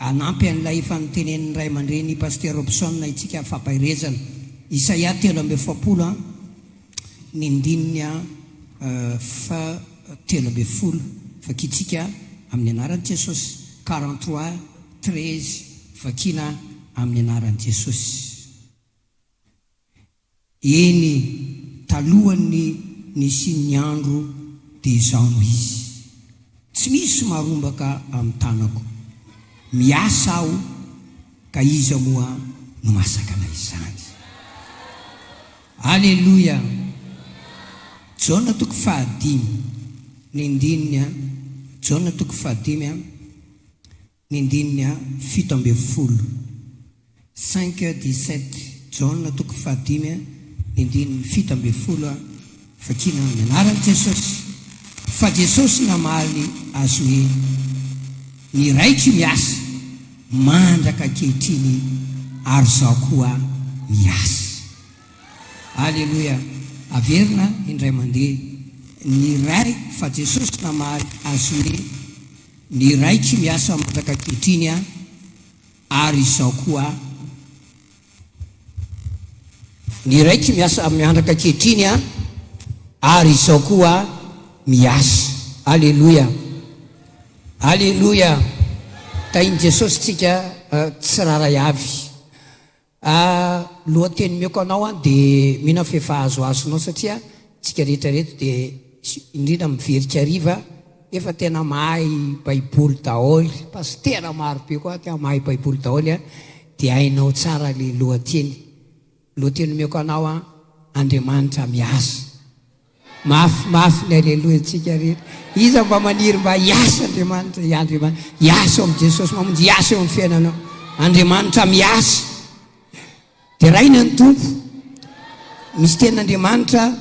anampy an'ilay fanotenen'ny ray aman-dreny paster Robson itsika fampahirezana Isaia 3:20 ny andininy fa 3:10 fakitsika amin'ny anaran'i Jesosy 43:13 vakina amin'ny anaran'i Jesosy. Eny talohany nisy ny andro dia izao no izy, tsy misy marombaka amin'ny tanako, miasa aho ka iza moa no masaka na izany. Alleluia. Jona 5:5 ny andininy Jona 5:5 ny andininy 7:10 5:17 Jona 5:5 ny andininy 7:10 fakina amin'ny anaran'i Jesosy. Fa Jesosy namaly azy hoe ny raitry miasa mandraka ankehitriny ary zaho koa miasa. Alleluia. Averina indray mandeha ny ray fa Jesosy namaly azy hoe ny raitry miasa mandraka ankehitriny ary zaho koa ny raitry miasa mandraka ankehitriny ary zaho koa miasa. Alleluia. Alleluia. Tainy Jesosy tsika tsy raray avy. Lohateny mioko anao dia mihina fefahazoazonao satria tsika rehetrarehetra dia indrindra miverika riva efa tena mahay baiboly daholo, pastera maro be koa tena mahay baiboly daholo dia hainao tsara le lohateny mioko anao Andriamanitra miasa. Mafy ny alleluia tsika rehetra. Iza mba maniry mba hiasa Andriamanitra, hiasa amin'ny Jesosy, mamonjy hiasa eo amin'ny fiainanao. Andriamanitra miasa. Dia raina ny tompo. Misy ten'Andriamanitra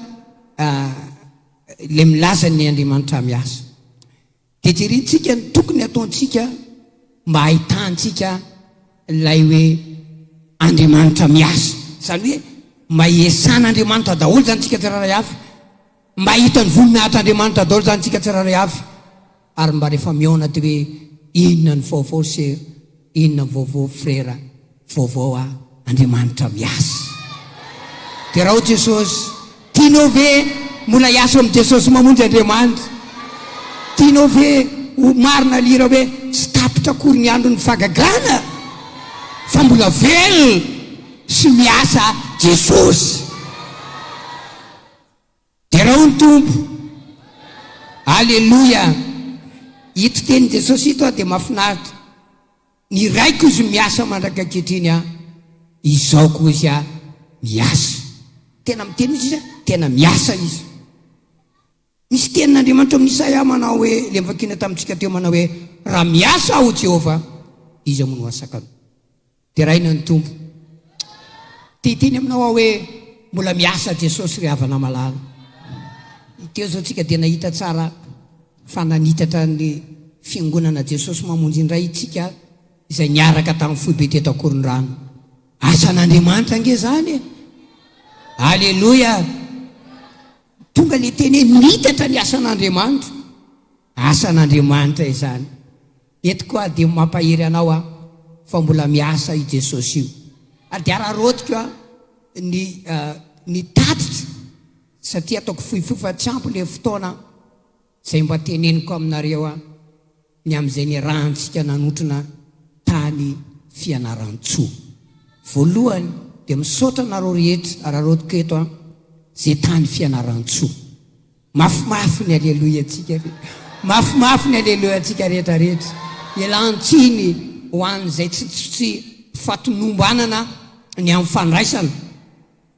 le milaza ny Andriamanitra miasa. Dia jerentsika ny tokony ataontsika mba hahitantsika ilay hoe Andriamanitra miasa. Zany hoe mba hiesan'Andriamanitra daholo zany tsika tsiraray avy. Mba hita ny voninahitran'Andriamanitra daholo zany tsika tsiraray avy. Ary mba rehefa mihaona dia hoe inona ny vaovao sera, inona ny vaovao frera, vaovao Andriamanitra miasa. Dia raha Jesosy tianao ve mbola hiasa amin'ny Jesosy mamonjy Andriamanitra? Tianao ve ho marina lira hoe tsy tapitra akory ny andro ny fagagana fa mbola velona sy miasa Jesosy? Dia raha ny tompo. Alleluia. Ito teny Jesosy ito dia mahafinaritra. Ny raiko izy miasa mandraka ankehitriny izao koa izy miasa. Tena miteny izy tena miasa izy. Misy tenin'Andriamanitra amin'ny Isaia manao hoe le mivakina tamintsika teo manao hoe raha miasa aho Jehova izy moa no asaka. Dia raina ny tompo. Titiny aminao hoe mbola miasa Jesosy ry havana malala. Teo zao tsika dia nahita tsara fa nanitatra ny fiangonana Jesosy mamonjy indray itsika izay niaraka tamin'ny foibe teto Akorondrano. Asan'Andriamanitra nge zany. Alleluia. Tonga le teny nitatra ny asan'Andriamanitra. Asan'Andriamanitra izany. Eto koa dia mampahery anao fa mbola miasa i Jesosy io. Ary dia raharotiko ny tatitra satria ataoko fohifohy tsy ampy le fotoana izay mba teneniko aminareo ny amin'izay ny rahantsika nanotrona tany fianaran-tsoa. Voalohany dia misaotra nareo rehetra raharotiko eto zay tany fianaran-tsoa. Mafimafy ny alleluia tsika rehetra. Mafimafy ny alleluia tsika rehetra rehetra. Elantsiny ho an'izay tsy fatonombanana ny amin'ny fandraisana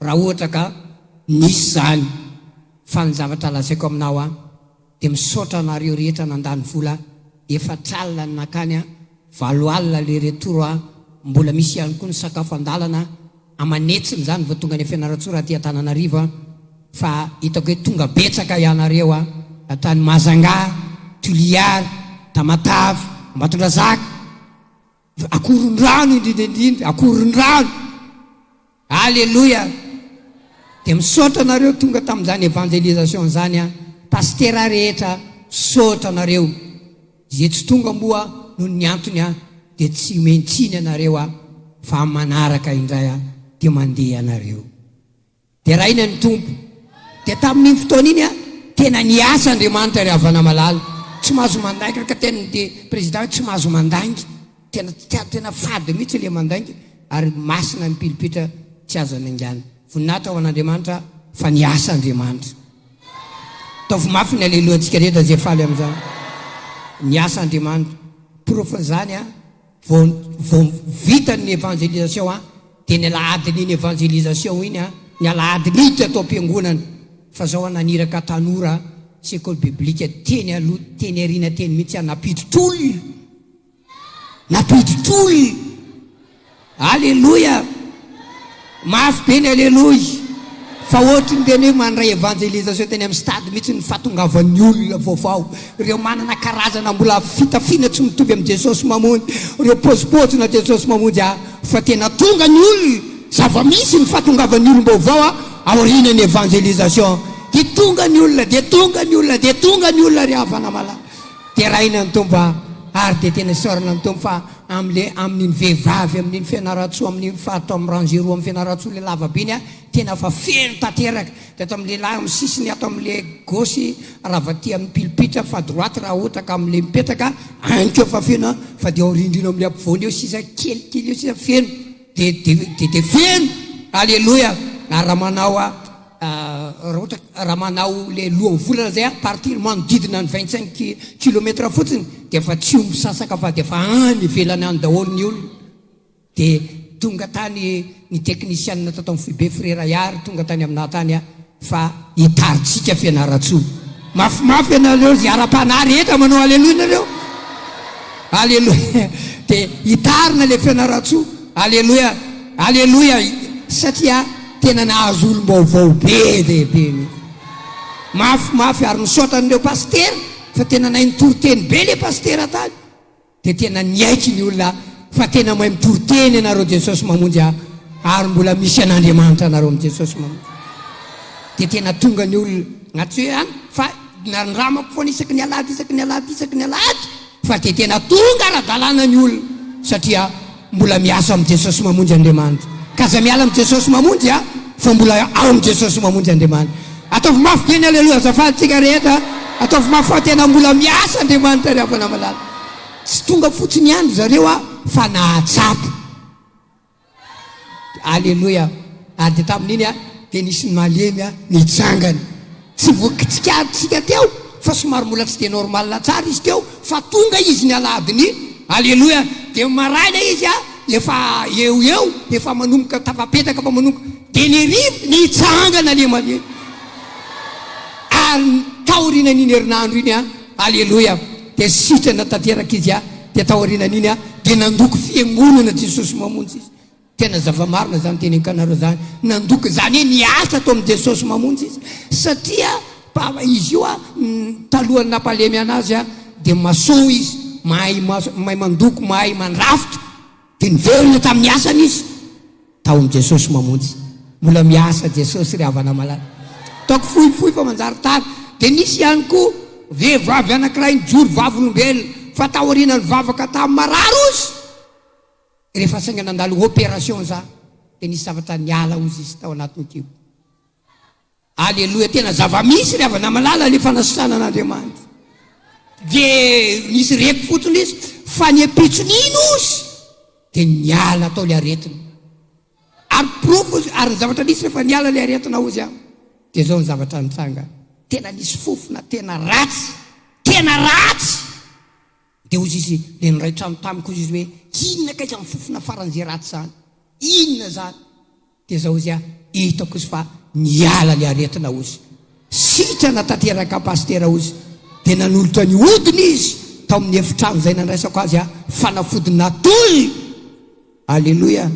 raha ohatra ka nisy zany. Fa ny zavatra lazaiko aminao dia misaotra nareo rehetra nandany vola efatralina ny nakany 7 alina le retoro mbola misy ihany koa ny sakafo andalana amanetsiny zany vao tonga ny fianaran-tsoa raha ty Antananarivo fa hitako hoe tonga betsaka ianareo atany Mazanga, Toliary, Tamatavy, Ambatondrazaka, Akorondrano indrindra Akorondrano. Alleluia. Dia misaotra nareo tonga tamin'izany evangelisation zany pastera rehetra, saotra nareo. Zay tsy tonga moa noho ny antony dia tsy mentsiny anareo fa manaraka indray dia mandeha anareo. Dia raha ina ny tompo. Dia tamin'iny fotoana iny tena niasa Andriamanitra ry havana malala. Tsy mahazo mandaingy ka tena dia président tsy mahazo mandaingy. Tena fady mihitsy le mandaingy ary masina mipilipitra tsy azo anaingana. Voninahitra ho an'Andriamanitra fa niasa Andriamanitra. Taovy mafy ny alelohantsika rehetra zay faly amin'izany. Niasa Andriamanitra. Profany zany vao vitany évangélisation dia ny alahadin'iny évangélisation iny ny alahadin'ity atao am-piangonana fa zao naniraka tanora sekoly biblika teny aloha teny arina teny mihitsy napiditolona alleluia mafy be ny alleluia fa ohatriny teny hoe mandray évangélisation teny amin'ny stade mihitsy ny fahatongavan'ny olona vaovao ireo manana karazana mbola fitafiana tsy mitovy amin'ny Jesosy mamonjy ireo pôzipôzina Jesosy mamonjy fa tena tonga ny olona zava-misy ny fahatongavan'ny olona vaovao aorianany évangélisation dia tonga ny olona ry havana malala dia raha ina ny tompo ary dia tena sorana ny tompo fa amin'iny vehivavy amin'iny fianaratsoa amin'iny fahato amin'ny rangeroa amin'ny fianaratsoa le lavabe iny tena fa feno tanteraka dia ato amin'le lahy amin'ny sisiny ato amin'le gauche ravaty amin'ny pilipitra fa droite raha ohatra ka amin'le mipetraka ankeo fa feno fa dia aorindrina amin'le ampovoany eo sisa kelikely eo sisa feno dia feno alleloia ary raha manao le lohany volana zay partir manodidina ny 25 kilomètre fotsiny dia fa tsy omby sasaka fa dia fa any velany any daholo ny olona dia tonga tany ny teknisianina tato amin'ny fibe frera iary tonga tany aminah tany fa hitaritsika fianaratsoa mafimafy ianareo zay ara-panahy rehetra manao alleloia nareo alleloia dia hitarina le fianaratsoa alleloia satria tena nahazo olom-baovao be dehibe mafimafy ary nisotan'ireo paster fa tena nahay nitoriteny be le paster tany dia tena niaiky ny olona fa tena mahay mitoriteny anareo Jesosy mamonjy ary mbola misy an'Andriamanitra anareo amin'ny Jesosy mamonjy dia tena tonga ny olona anaty hoe any fa naramako foana isaky ny alady fa dia tena tonga ara-dalàna ny olona satria mbola miasa amin'ny Jesosy mamonjy Andriamanitra kaza miala amin'ny Jesosy mamonjy fa mbola ao amin'ny Jesosy mamonjy Andriamanitra ataovy mafy be ny alleloia azafadytsika rehetra ataovy mafy fa tena mbola miasa Andriamanitra ry havana malala tsy tonga fotsiny ihany zareo fa nahatsapa alleloia ary dia tamin'iny dia nisy ny malemy nitsangany tsy voakitsikaditsika teo fa somary mbola tsy dia normal tsara izy teo fa tonga izy ny aladiny alleloia dia maraina izy efa eo efa manomboka tafapetaka fa manomboka dia nyrivo nitsangana le malemy ary taorinan'iny herinandro iny alleloia dia sitrana tanteraka izy dia taorinan'iny dia nandoko fiangonana Jesosy mamonjy izy tena zava-marina zany teny kanareo zany nandoko zany hoe niasa atao amin'ny Jesosy mamonjy izy satria izy io talohany nampalemy anazy dia maso izy mahay mandoko mahay mandrafitra dia niverina tamin'ny asany izy tao amin'ny Jesosy mamonjy mbola miasa Jesosy ry havana malala taoko fohifohy fa manjary tany dia nisy ihany koa vehivavy anankiray nijory vavolombelona fa taoriana ny vavaka tamin'ny mararo izy rehefa sainga nandalo opération za dia nisy zavatra niala ozy izy tao anatin'ny kibo alleloia tena zava-misy ry havana malala le fanasitranana an'Andriamanitra dia nisy reky fotsiny izy fa ny apitson'ino ozy dia niala tao le aretina ary profo ary ny zavatra nisy rehefa niala le aretina ozy dia zao ny zavatra nitsanga tena nisy fofona tena ratsy dia ozy izy le nyray trano tamiko ozy izy hoe inona kaiza amin'ny fofona faran'izay ratsy zany inona zany dia zao izy hitako izy fa niala le aretina ozy sitrana tanteraka pastera ozy dia nanolotra ny odiny izy tao amin'ny efitrano zay nandraisako azy fanafody natoy alleloia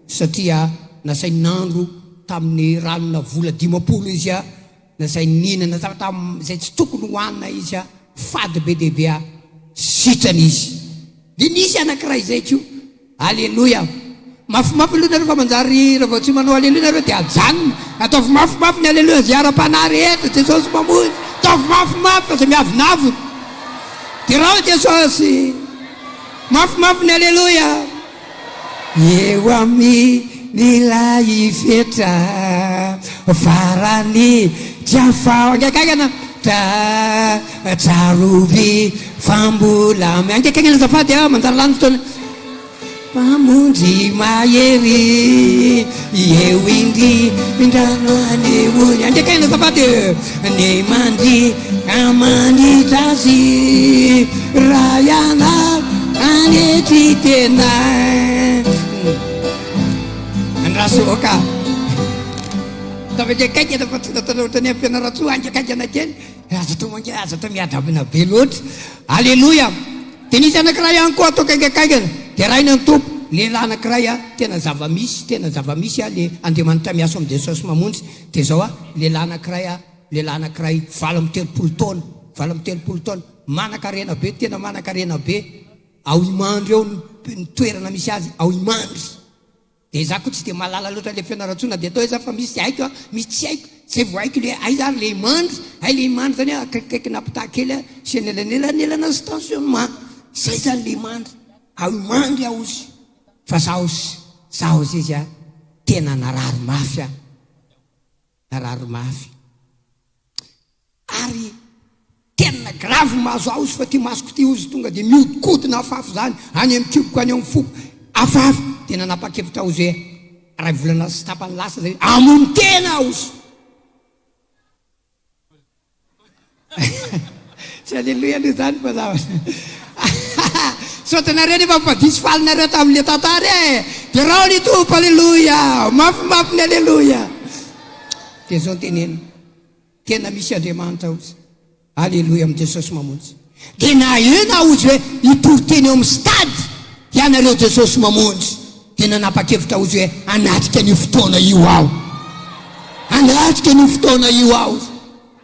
satria nasainy nandro tamin'ny ranona vola 50 izy nasainy ninana zay tsy tokony hoanina izy fady be dehibe sitrana izy dia nisy anankiray zay kio alleloia mafimafy aloha nareo fa manjary raha vao tsy manao alleloia nareo dia ajanona ataovy mafimafy ny alleloia zay ara-panahy rehetra Jesosy mamonjy ataovy mafimafy fa zay miavinavina dia raha Jesosy mafimafy ny alleloia eo amin'ilay fetra farany tiafao angakaikana tsarovy fambolamy angakaikana zafady manjary lany fotoana pamonjy mahery eo indry indranoanewony angakaina zafady ny mandry amanitrazy rayana anetry tena andrasoka tavekekaika tafataotrany ampianaratsoa angakaikana kely aza to miadrabina be loatra alleloia de nisy anakiray ihany koa ataoko angakaikana de raina ny tompo lehilahy anakiray a tena zavamisy a le andriamanitra miaso am jesosy mamonjy de zao a lehilahy anakiray valo amy telopolo taona manakarena be tena manakarena be ao imandry eo ny toerana misy azy ao imandry de za koa tsy de malala loatra le fianaratsona de atao za fa misy haiko a misy tsy haiko zay vo haiko le ay zany le imandry le imandry zany akaikaiky napita kely a sy nelanelana stationnement zay zany le imandry ao imandry ao izy fa zaho izy a tena narary mafy ary tena grave mahazo ao izy fa ty masoko ty ozy tonga de miodikodina afafy zany any amy kiboko any amy foko afafy tena napakevitra ao zay raha volana sy tapany lasa zay amony tena ao izy tsy alleloia aloha zany fa zavatra sotanareo nefa mpadisy falinareo tamin'le tantara de rao ny tompo alleloia mafimafy ny alleloia de zao tenena tena misy andriamanitra ao izy alleloia am jesosy mamonjy de na ena ozy hoe itoriteny eo amy stady ianareo jesosy mamonjy tena napakevitra ozy hoe anatrika ny fotoana io ao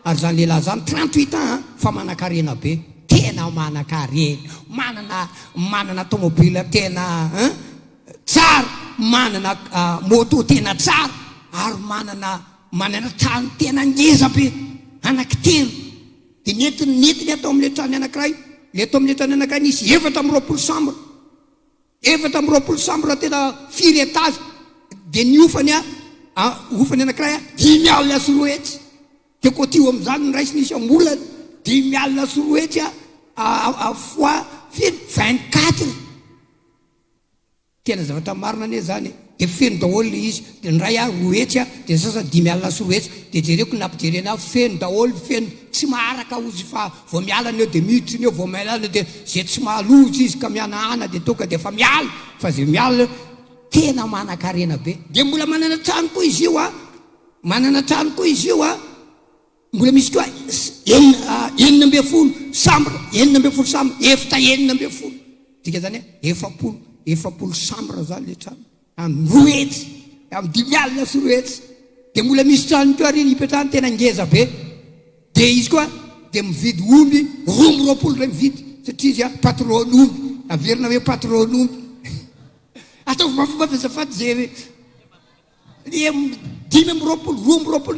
ary zany lehilahy zany 38 ans fa manakarena be tena manakarena manana tomobile tena tsara manana moto tena tsara ary manana trano tena ngeza be anankitelo de netiny atao am'le trano anakiray le atao am'le trano anakiray nisy 7 chambre tena 4 étage de ny ofany anakiray 5 alina sy roetsy de koa tio am'zany ny raisy nisy amolana 5 alina sy roetsy fois 24 tena zavatra marina ane zany de feno daholo le izy de ny ray roetsy de sasa 5 alina sy roetsy de jereko nampijerena feno daholo feno tsy maharaka ozy fa vo mialana eo de miditra eo vo mialana de zay tsy mahalozy izy ka mianaana de toka de fa miala fa zay miala tena manakarena be de mbola manana trano koa izy io mbola misy koa 12 chambre efta 12 dika zany efapolo chambre zany le trano amy roetsy amy 5 alina sy roetsy de mbola misy trano koa reny ipetrahany tena ngeza be de izy koa de mividy omby 20 ray mividy satria izy patron'omby averina hoe patron'omby atao mafimafy zay 20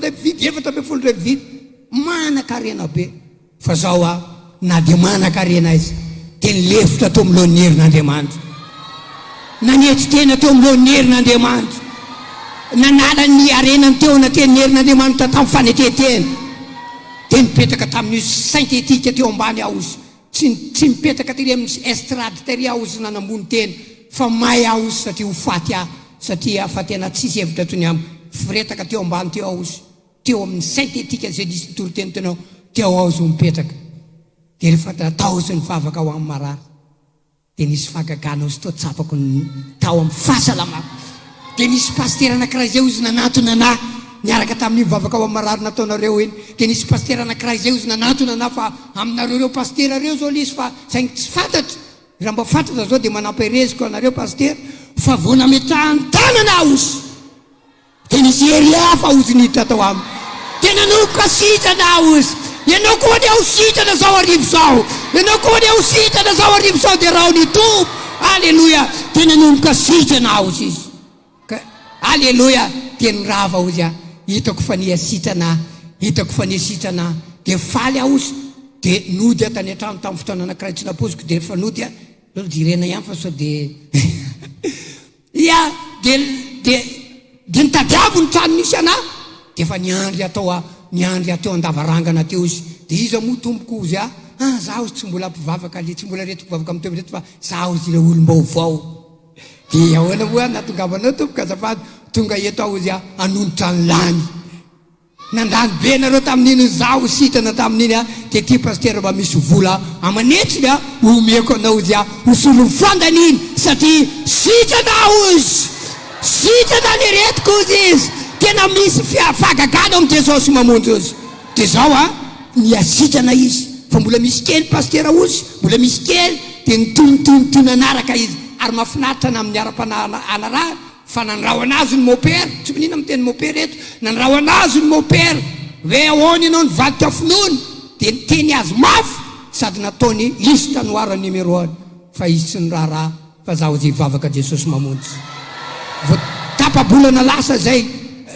ray mividy 7 ray mividy manakarena be fa zao na de manakarena izy de nilefitra teo am'lohany herin'andriamanitra nanetsy tena teo am'lohany herin'andriamanitra nanala ny arenany teo nateny herin'andriamanitra tamin'ny fanetetena de nipetraka tamin'ny syntetika teo ambany ao izy tsy mipetraka tery amin'ny estrade tery ao izy nanambony tena fa may ao izy satria fa tena tsisy hevitra tony amy firetaka teo ambany teo ao izy teo amin'ny syntetika zay disy toriteny tenao teo ao izy mipetraka de rehefa tao izy nifavaka ao amin'ny marary de nisy fagagana izy to tsapako tao amin'ny fahasalamako de nisy paster anakiray zay izy nanatona anahy niaraka tamin'ny mivavaka ao amin'ny marary nataonareo eny de nisy paster anakiray zay izy nanatona anahy fa aminareo reo paster reo zao le izy fa saigny tsy fantatra raha mba fantatra zao de manampereziko anareo paster fa vo nametrahany tanana ao izy de nisy hery hafa ozy niditra tao aminy de nanomboka sitrana ao izy ianao koa de ao sitrana zao arivo zao de raha ny tompo alleloia de nanomboka sitrana ao izy alleloia de nirava ozy hitako fa niasitrana de faly ao izy de nody atany atrano tamin'ny fotoana anakiray tsy napoziko de rehefa nody lolo direna ihany fa sao de ia de nitadiavo ny trano misy ana de efa niandry atao andavarangana teo izy de iza moa tomboko ozy zaho tsy mbola mpivavaka le tsy mbola reto mpivavaka am'teo reto fa zaho izy le olom-baovao de ahoana moa natongavanao tomboka azafady tonga eto aho izy anonotra ny lany nandany be nareo tamin'iny zaho sitana tamin'iny de ty paster mba misy vola amanetsiny omeko anao izy hosolo mifandany iny satria sitanao izy sitana le retiko izy tena misy fagagana am' Jesosy mamonjy izy de zao niasitana izy fa mbola misy kely paster ozy mbola misy kely de nitonitonotono anaraka izy ary mahafinaritra na amin'ny ara-pananaraha fa nandrao anazy ny mopera tsy minina amiteny mopera eto nandrao anazy ny mopera hoe ahoana ianao ny vadika finoany de niteny azy mafy sady nataony lisy tanoara numéro 1 fa izy tsy ny raharaha fa zaho zay vavaka Jesosy mamonjy vo tapabolana lasa zay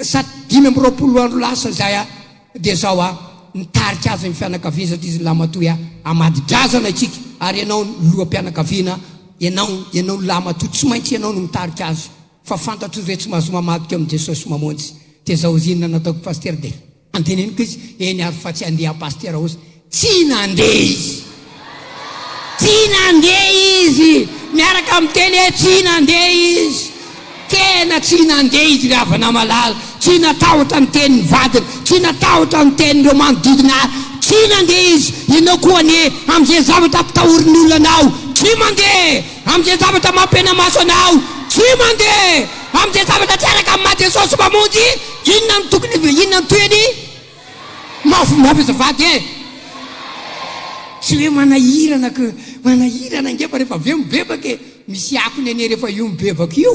sa 5 andro lasa zay de zao nitarika azy ny fianakaviana satria izy lamatoy amadidrazana itsika ary ianao loha-pianakaviana ianao lamatoy tsy maintsy ianao no mitarika azy fa fantatro re tsy mahazo mamadika am' Jesosy mamonjy de zao zinona nataoko paster de anteneniko izy eny ary fa tsy andeha paster ozy tsy nandeha izy miaraka amiteny tsy nandeha izy tena tsy nandeha izy re avana malala tsy natahotra ny tenyny vadiny tsy natahotra ny tenyreo manodidina tsy nandeha izy ianao koa ne am'izay zavatra ampitahorin'olona anao tsy mandeha am'izay zavatra mampena maso anao tsy mandeha am'izay zavatra tsy araka amin'ny Jesosy mamonjy inona ny tokony inona ny toeny mafimafy azafady tsy hoe manahirana ngefa rehefa ve mibebaka misy akony ane rehefa io mibebaka io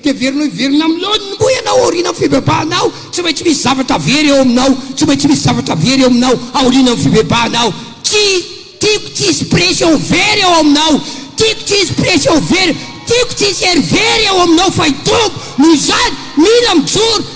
de verina am'lony mbo ianao aorina amin'ny fibebahanao tsy maintsy misy zavatra very eo aminao tsy maintsy misy zavatra very eo aminao aorina amin'ny fibebahanao tiako tsisy pression very eo aminao tiako tsisy pression very tiako tsisy hery eo aminao fa itombo noho izany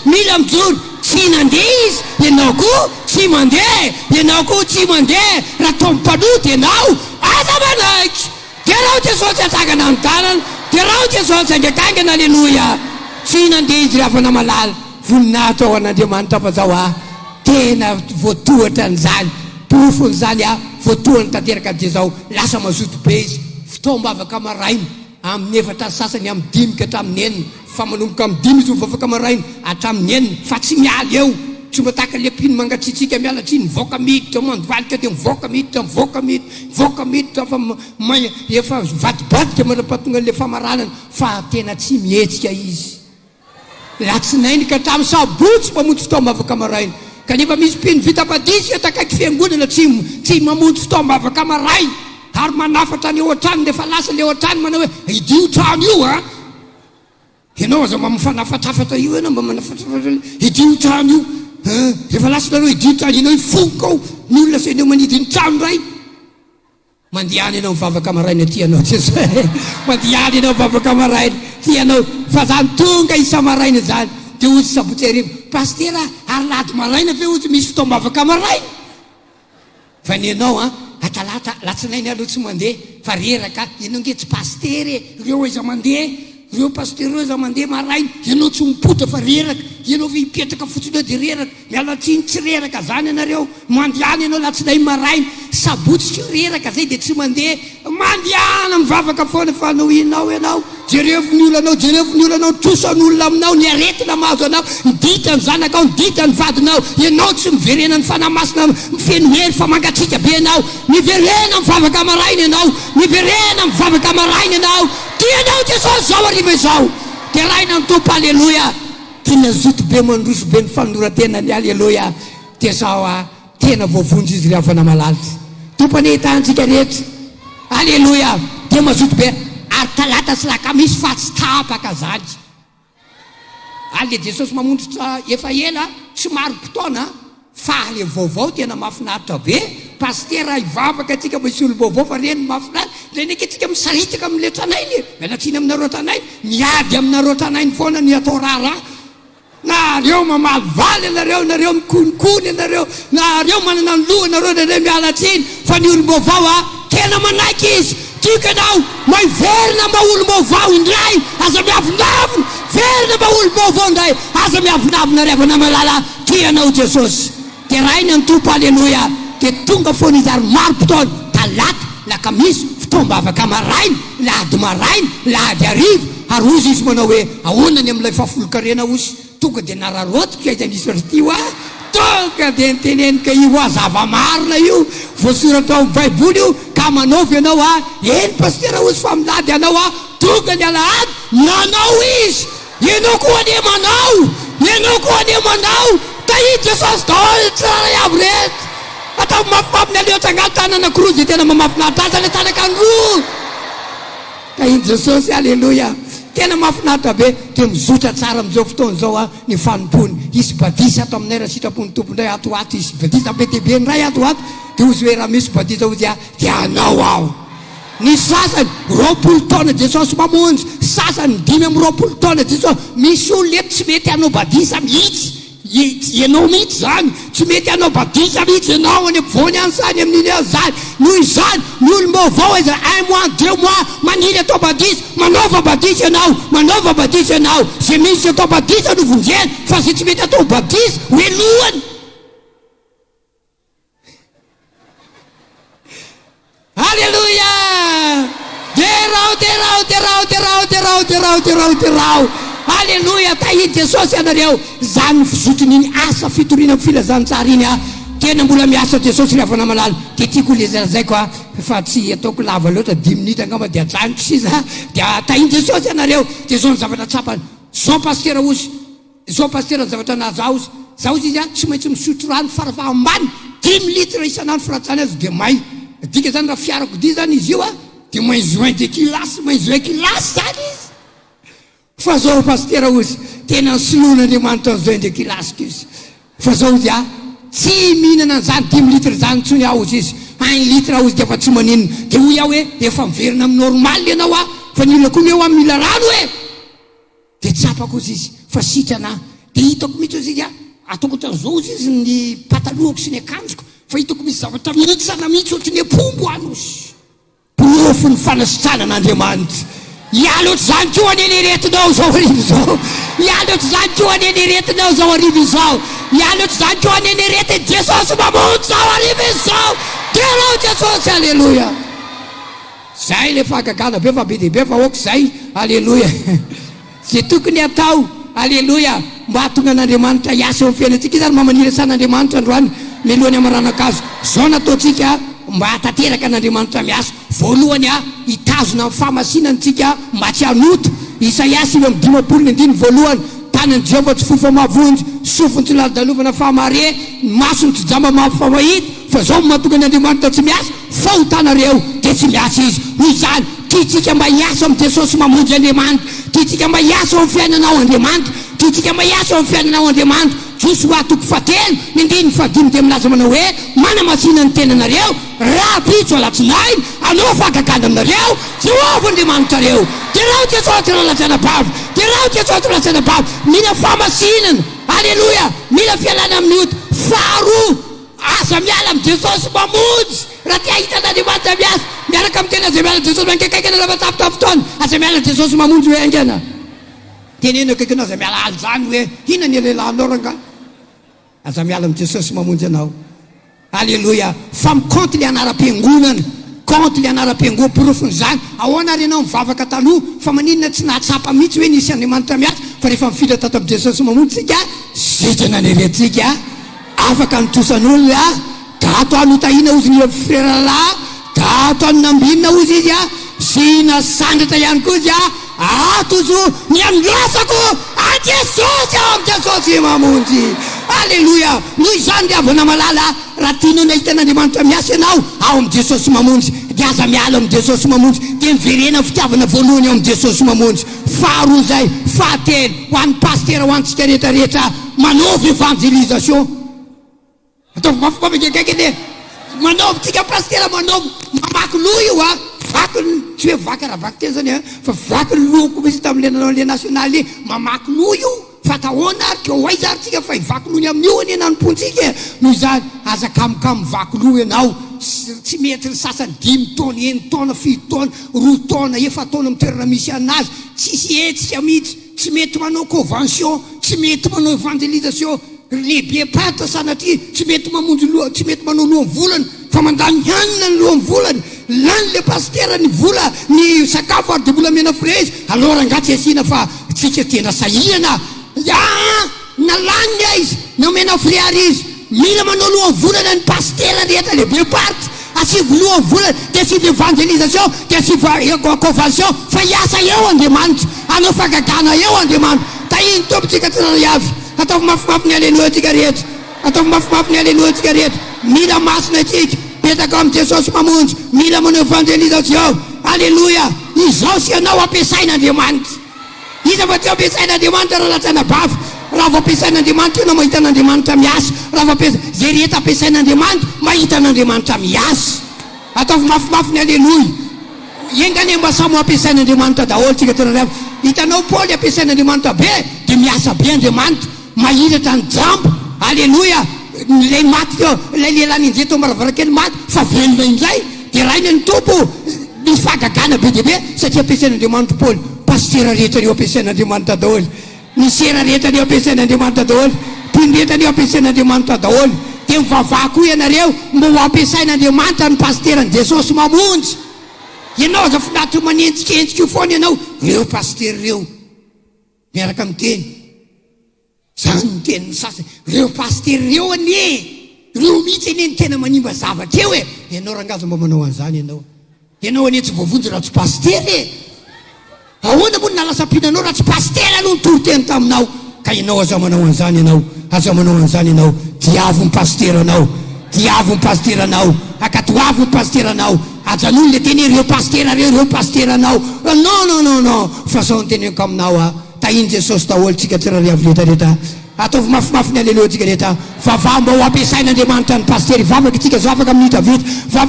mila mijoro tsy nandeha izy ianao koa tsy mandeha ianao koa tsy mandeha raha tompanoty ianao aza manaiky de raha Jesosy atsagana ny tanana de raha Jesosy angakangana alleloia tsy nandeha izy ravana malala voninahitra ao an'Andriamanitra fa zao tena voatohatra n'zany pofon'zany voatohany tanteraka de zao lasa mazoto be izy fitombavaka maraina amin'ny efatra sasany amin'ny 5 ka hatramin'ny 9 fa manomboka amin'ny 5 izy mivavaka maraina hatramin'ny 9 fa tsy miala eo tsy mataka le piny mangatsitsika miala tsy nivoaka miditra mandovalika de mivoaka miditra fa efa vadibadika marapatonga le famaranana fa tena tsy mihetsika izy latsinainy ka hatramin'ny sabotsy mamonjy fitombavaka maraina kanefa misy piny vita-padisy atakaiky fiangonana tsy mamonjy fitombavaka maraina ary manafatra ny eo an-trano defa lasa le eo an-trano manao hoe idio trano io ianao aza mba mifanafatrafatra io ianao mba manafatrafatra idio trano io rehefa lasa nareo idio trano ianao ifonka ao ny olona sa eneo manidy ny trano ray mandihany ianao mivavaka maraina tianao mandihany ianao mivavaka maraina tianao fa zany tonga isa maraina zany de ozy sabotsy arivo pastera ary lady maraina ve ozy misy fitombavaka maraina fa ny ianao atalata latsinainy aloha tsy mandeha fa reraka ianao nge tsy pastery reo iza mandeha reo paster reo iza mandeha maraina ianao tsy mipota fa reraka ianao ve hipetraka fotsiny eo de reraka mialatsiny tsy reraka zany ianareo mandihany ianao latsinainy maraina sabotsy tsy reraka zay de tsy mandeha mandihana mivavaka foana fa noinao ianao jerevony olanao trosan'olona aminao ny aretina mahazo anao nidita ny zanakao nidita ny vadinao ianao tsy miverena ny fanamasina mifeno hery fa mangatsika be ianao miverena mivavaka maraina ianao miverena mivavaka maraina ianao tianao Jesosy zao ariva izao de raina ny tompo alleloia tena zoto be mandroso be ny fanoratena alleloia de zao tena voavonjy izy ry avana malalitra tompo anehitahantsika rehetra alleloia de mazoto be ary talata sy laka misy fa tsy tapaka zany ale Jesosy mamondrotra efa ela tsy maro mpotona fa le vaovao tena mafinaritra be pastera ivavaka atsika misy olo vaovao fa reny mafinaritra le neke atsika misaritaka am'le tranainy mialatsiny aminareo tranainy miady aminareo tranainy foana ny atao raharaha nareo mamaly valy nareo mikonikony nareo manana ny loha nareo mialatsiny fa ny olo vaovao tena manaiky izy tiako ianao maiverina mba olo-baovao indray aza miavinavina verina mba olo-baovao indray aza miavinavina revana malala tianao Jesosy dia rainy any tompo alleloia dia tonga foana izy ary maro-potoana talata lakamisy fotoam-bavaka maraina lahady maraina lahady arivo ary ozy izy manao hoe ahonany amin'ilay fahafolo-karena ozy tonga dia nararotika izy anisy rtio a tonga dia nitenenика io a zava-marina io voasoratra ao baiboly io ka manaovy ianao a eny pastera ozy fa milady anao a tonga ny alahady nanao izy ianao koa ane manao ianao koa ane manao tahit Jesosy daholo tsara aby reto atao mafimafiny aleotra angaly tanana krozy tena mamafinaritra aza le tanakandro tahit Jesosy alleloia tena mafinaritra be dia mizotra tsara am'izao fotoana zao a ny fanompony isy badisa ato aminay raha sitrapony tompondray atoato isy badisa betebe ny ray atoato dia ozy hoe raha misy badisa ozy a dia anao aho ny sasany 20 taona Jesosy mamonjy sasany 5 taona Jesosy misy olo eto tsy mety anao badisa mihitsy ianao mihitsy zany tsy mety anao badisa mihitsy ianao any ampovoany any sany amin'iny ao zany noho izany ny olo-baovao izy 1 mois 2 mois maniry atao badisa manaova badisa ianao manaova badisa ianao zay misy atao badisa no vonjena fa zay tsy mety atao badisa hoelohany alleluia derao alleluia tahit Jesosy ianareo zany fizotronyny asa fitoriana amin'ny filazantsara iny a tena mbola miasa Jesosy rehefa namalala dia tiako lezazaiko a fa tsy ataoko lava loatra 10 minutes angamba dia ajaniko siza dia tahit Jesosy ianareo dia zao ny zavatra tsapany zao pastera ozy zao pastera ny zavatra naza ozy zao izy izy a tsy maintsy misotro rano farafahambany 10 litres isanandro firatsany azy dia may dika zany raha fiarakodia zany izy io a dia mainzoin de kilasy zany izy fa zao pastera ozy tena nsolon'Andriamanitra zoin de kilasiko izy fa zao izy a tsy mihinana zany 10 litres zany tsony aho izy izy 1 litre aho izy dia fa tsy maninona dia hoy aho hoe efa miverina amin'ny normal ianao a fa nila koa eo amin'ny mila rano e dia tsapako izy izy fa sitrana dia hitako mihitsy izy izy a ataoko ohatran'izao izy izy ny patalohako sy ny akanjoko fa hitako misy zavatra mihitsana mihitsy ohatry ny apombo any ozy porofo ny fanasitranan'Andriamanitra ialoatra zany koa any eneretinao zao arivo zao ialoatra zany koa any eneretinao zao arivo izao ialoatra zany koa any eneretiny Jesosy mamonjy zao arivo izao derao Jesosy alleloia zay le fahagagana be fa be dia be fa oka zay alleloia zay tokony atao alleloia mba hatonga an'Andriamanitra hiasa eo amin'ny fiainantsika izany mamaniry san'Andriamanitra androany milohany amaranakazo zao nataontsika mba hatateraka an'Andriamanitra miasa voalohany a hitazona amin'ny fahamasinantsika mba tsy hanoto Isaiasy 5:9 voalohany tanany Jehovah tsy fofa mavonjy sofony tsy ladalovana fahamare masony tsy jamba mampifamahita fa zao mahatonga an'Andriamanitra tsy miasa fahotanareo dia tsy miasa izy hoy izany tiatsika mba hiasa amin'ny Jesosy mamonjy Andriamanitra tiatsika mba hiasa amin'ny fiainanao Andriamanitra tiatsika mba hiasa amin'ny fiainanao Andriamanitra josy ho atoko fatelo mindiny fadimy dia milaza manao hoe manamasina ny tenanareo raha pitso alatsinainy anao fahagagana aminareo Jehovah Andriamanitrareo dia raha Jesosy ralatsana bavy dia raha Jesosy ralatsana bavy mila fahamasinana alleloia mila fialana amin'ny ota faharoa aza miala amin'ny Jesosy mamonjy raha tia hitan'Andriamanitra miasa miaraka amin'ny tena aza miala Jesosy mankekaikana raha matafitafitoana aza miala Jesosy mamonjy hoe aingana tenena akaikana aza miala aly zany hoe ina ny lehilahinao ranga aza miala amin'ny Jesosy mamonjy anao alleloia fa mikonty le anaram-piangonana konty le anaram-piangonana porofony zany ahoana ary ianao mivavaka taloha fa maninona tsy nahatsapa mihitsy hoe nisy Andriamanitra miasa fa rehefa mifila tato amin'ny Jesosy mamonjy tsika sitrana ny retsika afaka nitosan'olona da ato anotahina ozy ny fréralahy da ato anonambinina ozy izy a sy nasandratra ihany koa izy a ato zo ny andlasako a Jesosy ao amin'ny Jesosy mamonjy alleloia noho izany dia avana malala raha tianao nahita n'Andriamanitra miasa ianao ao amin'ny Jesosy mamonjy dia aza miala amin'ny Jesosy mamonjy dia miverena fitiavana voalohany ao amin'ny Jesosy mamonjy faharoa zay fahatelo ho an'ny pastera ho antsika rehetrarehetra manaovy évangélisation ataovy mafimafikaikaiky edy manaovy tsika pastera manaovy mamaky loha io a vaky tsy hoe vaky raha vaky tena zany a fa vaky lohako misy tamin'le nationaly mamaky loha io fatahoana ary ke hoaiza ary tsika fa hivaky lohany amin'io any nanompontsika noho izany aza kamokamo vaky loha ianao tsy mety ny sasany 5 taona 1 taona 7 taona 2 taona 9 taona mitoerana misy anazy tsisy etsika mihitsy tsy mety manao convention tsy mety manao évangélisation lehibe patra sanatria tsy mety mamonjy tsy mety manao lohan'ny volana fa mandany hanina ny lohan'ny volana lany le pastera ny vola ny sakafo ary de mbola mena frezy alors angatsy asina fa tsika tena sahirana nalany izy nomena friary izy mila manao lohan'ny volana ny pastera rehetra lehibe patra asivy lohan'ny volana de asivy évangélisation de asivy convention fa hiasa eo Andriamanitra anao fagagana eo Andriamanitra tahiny tompitsika tsiraiavy ataovy mafimafy ny aleloha tsika rehetra ataovy mafimafy ny aleloha tsika rehetra mila masina tsika petaka amin'ny Jesosy mamonjy mila manao évangélisation alleloia izao sy anao ampiasain'Andriamanitra iza fa tsy ampiasain'Andriamanitra raha latsana bafy raha vao ampiasain'Andriamanitra ianao mahita an'Andriamanitra miasa raha vao zay rehetra ampiasain'Andriamanitra mahita an'Andriamanitra miasa ataovy mafimafy ny aleloia engany mba samy ampiasain'Andriamanitra daholo tsika tsiraiavy hitanao Paoly ampiasain'Andriamanitra be de miasa be Andriamanitra mahiratra ny jambo alleloia lay maty lay lehilahy ninjeto ambaravarakely maty fa velona indray de rainy ny tompo misy fahagagana be dehibe satria ampiasain'Andriamanitra Paoly pastera rehetra reo ampiasain'Andriamanitra daholo ny sera rehetra reo ampiasain'Andriamanitra daholo mpiny rehetra reo ampiasain'Andriamanitra daholo de mivavaha koa ianareo mba ho ampiasain'Andriamanitra ny pasteran'i Jesosy mamonjy ianao aza finatry manentsikentsika io foana ianao reo pastera reo miaraka miteny zany ny tenin'ny sasany reo pastera reo anie reo mihitsy anie ny tena manimba zavatra eo e ianao rangaza mba manao an'izany ianao anie tsy voavonjy raha tsy pastera e ahoana moa ny nalasampiananao raha tsy pastera aloha ny toroteny taminao ka ianao aza manao an'izany ianao aza manao an'izany ianao diavo ny pasteranao diavo ny pasteranao akatoavo ny pasteranao ajanony le teny reo pastera reo pasteranao non fa sao ny teneniko aminao a tahiny Jesosy daholo tsika tsiraiavy rehetrarehetra ataovy mafimafy ny aleloha tsika rehetra fa mba ho ampiasain'Andriamanitra ny pastera ivavaka tsika zao afaka minitra vita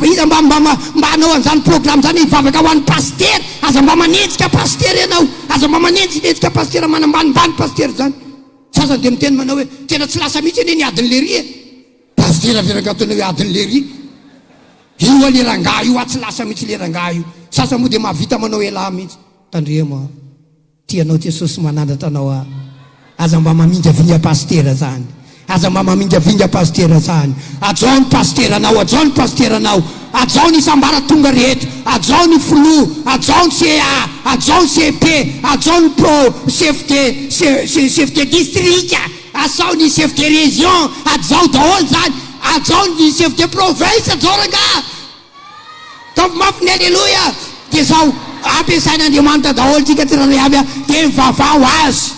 iza mba hanao an'izany programme zany ivavaka ho an'ny pastera aza mba manenjika pastera ianao aza mba manenjika pastera manambanimbany pastera zany sasany de miteny manao hoe tena tsy lasa mihitsy anie ny adiny lery e pastera verangatona hoe adiny lery io a lerangah io a tsy lasa mihitsy lerangah io sasa moa de mahavita manao elahy mihitsy tandremo tianao Jesosy manandratra anao a aza mba mamindravinga pastera zany aza mba mamindravinga pastera zany ajao ny pasteranao ajao ny pasteranao ajao ny isambara tonga rehetra ajao ny flou ajao ny CA ajao ny CP ajao ny pro chef de district ajao ny chef de région ajao daholo zany ajao ny chef de province ajao ranga taovy mafy ny alleloia de zao ampiasain'Andriamanitra daholo tsika tsirairay avy a de mivavao azy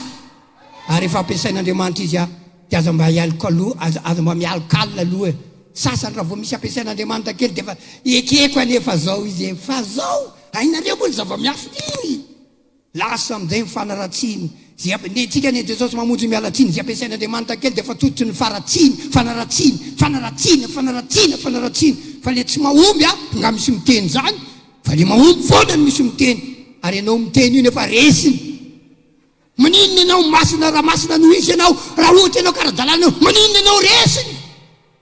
ary rehefa ampiasain'Andriamanitra izy a de aza mba aza mba mialokale aloha e sasany raha vao misy ampiasain'Andriamanitra kely de fa ekeko anefa zao izy fa zao ainareo moa ny zava-miafiny lasa amizay mifanaratsiny tsika ne Jesosy mamonjy mialatsiny zay ampiasain'Andriamanitra kely de fa tototry ny fanaratsiny fa le tsy mahomby a nga misy miteny zany fa le mahomby foana ny misy miteny ary ianao miteny io nefa resiny maninona ianao masina raha masina noho izy ianao raha ohatra ianao karadalana maninona ianao resiny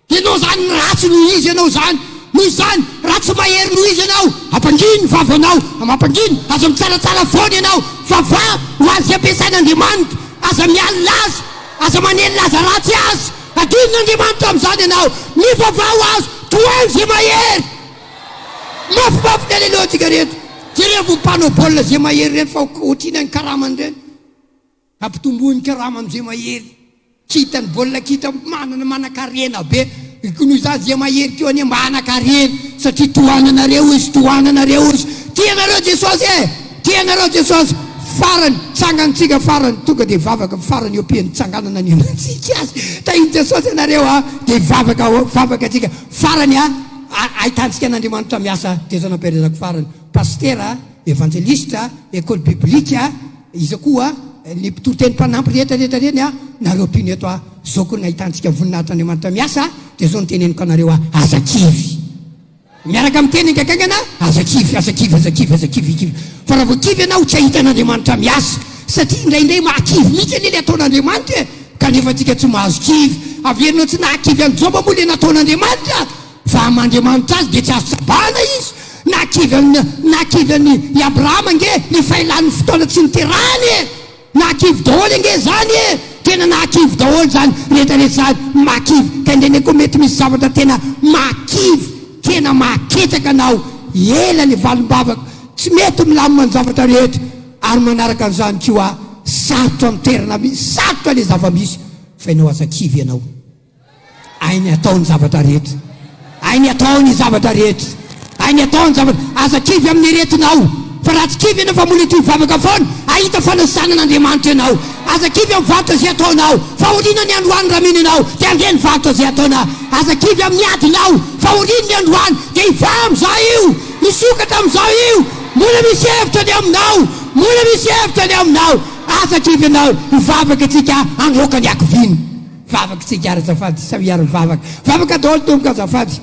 ianao zany ny ratsy noho izy ianao zany noho zany raha tsy mahery noho izy ianao ampanginy vavanao amampanginy aza mitsaratsara foana ianao vava ho azy ampiasain'Andriamanitra aza mialy laza aza manely laza ratsy azy adin'Andriamanitra am'izany ianao ny vavao azy toany zay mahery mafimafy ny aleloha tsika rehetra jerevo mpanao baolina zay mahery reny fa otriny any karamany reny ampitomboiny karama am'izay mahery kitany baolina kita manakarena be noho zany zay mahery keo anie mba hanakarena satria tohananareo izy tianareo Jesosy tianareo Jesosy farany tsangantsika farany tonga de vavaka farany eo piany tsanganana ny anatsika azy tahiny Jesosy ianareo a de vavaka atsika farany a ahitansika an'Andriamanitra miasa de zao nampiarezako farany pastera évangéliste école biblique izy koa ny mpitoroteny mpanampy rehetrarehetra reny a nareo pino eto a zao koa nahitantsika voninahitran'Andriamanitra miasa de zao niteneniko anareo a azakivy miaraka miteny ngakangana azakivy fa raha vao kivy ianao tsy ahita an'Andriamanitra miasa satria indraindray mahakivy mihitsy anie le ataon'Andriamanitra kanefa tsika tsy mahazo kivy averinao tsy nahakivy an'jomba moa le nataon'Andriamanitra fa Andriamanitra azy dia tsy azo sabana izy nakivy any Abrahama nge ny failan'ny fotoana tsy niterany nakivy daholo nge zany tena nakivy daholo zany rehetrarehetra zany makivy ka indreny koa mety misy zavatra tena makivy tena maketaka anao ela ny valim-bavaka tsy mety milamina ny zavatra rehetra ary manaraka an'izany koa sarotra miterana sarotra le zava-misy fa ianao azakivy ianao ainy ataony zavatra rehetra ainy ataony zavatra rehetra ainy ataony zavatra azakivy amin'ny retinao fa raha tsy kivy ianao fa mola ity vavaka foana ahita fanasanan'Andriamanitra ianao azakivy amin'ny varotra zay ataonao fa orina ny androany raha mino ianao dia andre ny varotra zay ataonao azakivy amin'ny adinao fa orina ny androany dia iva amin'izao io misokatra amin'izao io mola misy hevitra ny aminao mola misy hevitra ny aminao azakivy ianao ivavaka tsika androaka ny akiviny vavaka tsika ary azafady saviary vavaka daholo tomboka azafady